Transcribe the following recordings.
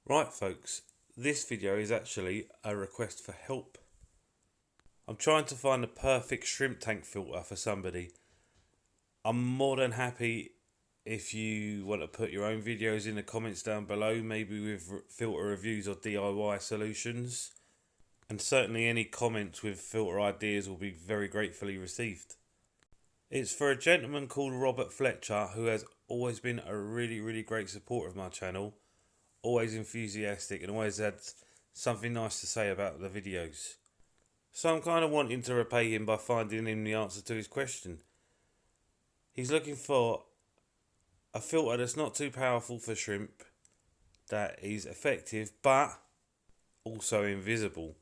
Right folks, this video is actually a request for help. I'm trying to find the perfect shrimp tank filter for somebody. I'm more than happy if you want to put your own videos in the comments down below, maybe with filter reviews or DIY solutions. And certainly any comments with filter ideas will be very gratefully received. It's for a gentleman called Robert Fletcher, who has always been a really great supporter of my channel. Always enthusiastic and always had something nice to say about the videos. So I'm kind of wanting to repay him by finding him the answer to his question. He's looking for a filter that's not too powerful for shrimp, that is effective but also invisible.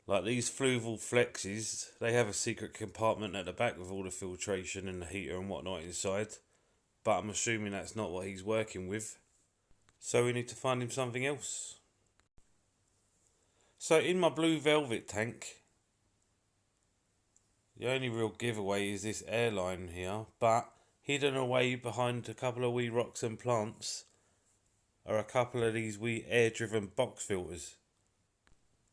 Like these Fluval Flexes, they have a secret compartment at the back with all the filtration and the heater and whatnot inside, but I'm assuming that's not what he's working with. So we need to find him something else. So in my Blue Velvet tank, the only real giveaway is this airline here, but hidden away behind a couple of wee rocks and plants are a couple of these wee air-driven box filters.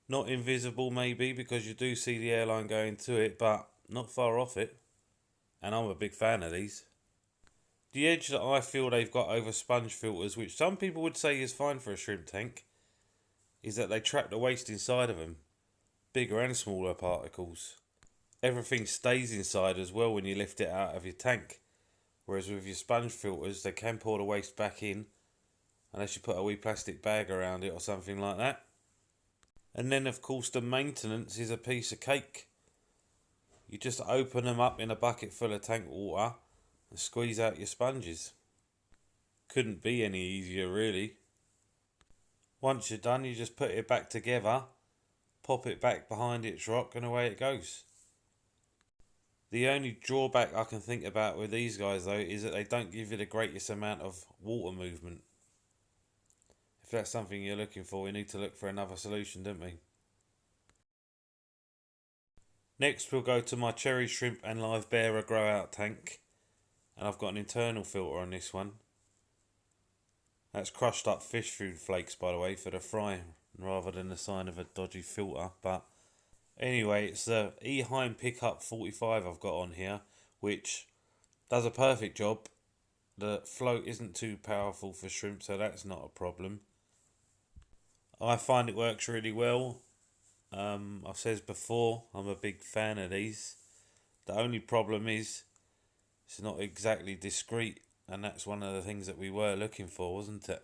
Not invisible maybe, because you do see the airline going to it, but not far off it. And I'm a big fan of these. The edge that I feel they've got over sponge filters, which some people would say is fine for a shrimp tank, is that they trap the waste inside of them. Bigger and smaller particles. Everything stays inside as well when you lift it out of your tank. Whereas with your sponge filters, they can pour the waste back in, unless you put a wee plastic bag around it or something like that. And then of course the maintenance is a piece of cake. You just open them up in a bucket full of tank water and squeeze out your sponges. Couldn't be any easier really. Once you're done, you just put it back together, pop it back behind its rock, and away it goes. The only drawback I can think about with these guys though is that they don't give you the greatest amount of water movement. If that's something you're looking for, we need to look for another solution, don't we? Next we'll go to my cherry shrimp and live bearer grow out tank, and I've got an internal filter on this one. That's crushed up fish food flakes, by the way, for the fry rather than the sign of a dodgy filter. But anyway, it's the Eheim Pickup 45 I've got on here, which does a perfect job. The float isn't too powerful for shrimp, so that's not a problem. I find it works really well. I've said before, I'm a big fan of these. The only problem is it's not exactly discreet, and that's one of the things that we were looking for, wasn't it?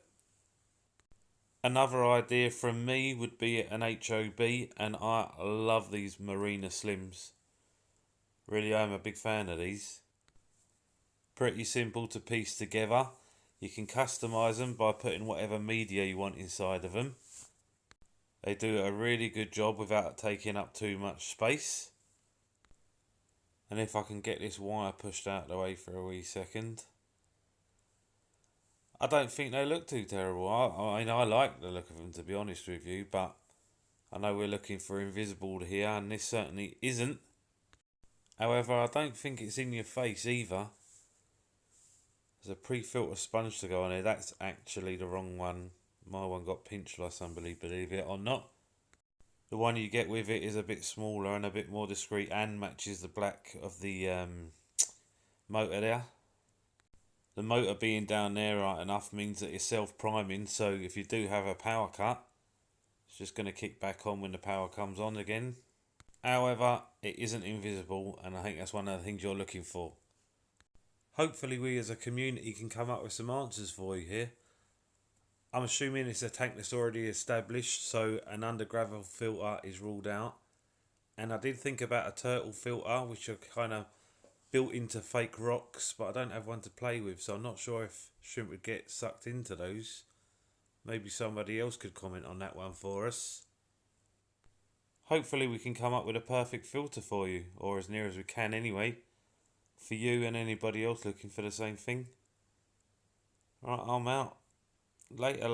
Another idea from me would be an HOB, and I love these Marina Slims. Really, I'm a big fan of these. Pretty simple to piece together. You can customise them by putting whatever media you want inside of them. They do a really good job without taking up too much space. And if I can get this wire pushed out of the way for a wee second. I don't think they look too terrible. I mean, I like the look of them, to be honest with you, but I know we're looking for invisible here, and this certainly isn't. However, I don't think it's in your face either. There's a pre-filter sponge to go on here. That's actually the wrong one. My one got pinched by somebody, believe it or not. The one you get with it is a bit smaller and a bit more discreet and matches the black of the motor there. The motor being down there right enough means that it's self-priming, so if you do have a power cut, it's just going to kick back on when the power comes on again. However, it isn't invisible, and I think that's one of the things you're looking for. Hopefully we as a community can come up with some answers for you here. I'm assuming it's a tank that's already established, so an under-gravel filter is ruled out. And I did think about a turtle filter, which are kind of built into fake rocks, but I don't have one to play with, so I'm not sure if shrimp would get sucked into those. Maybe somebody else could comment on that one for us. Hopefully we can come up with a perfect filter for you, or as near as we can anyway, for you and anybody else looking for the same thing. Right, I'm out. Later.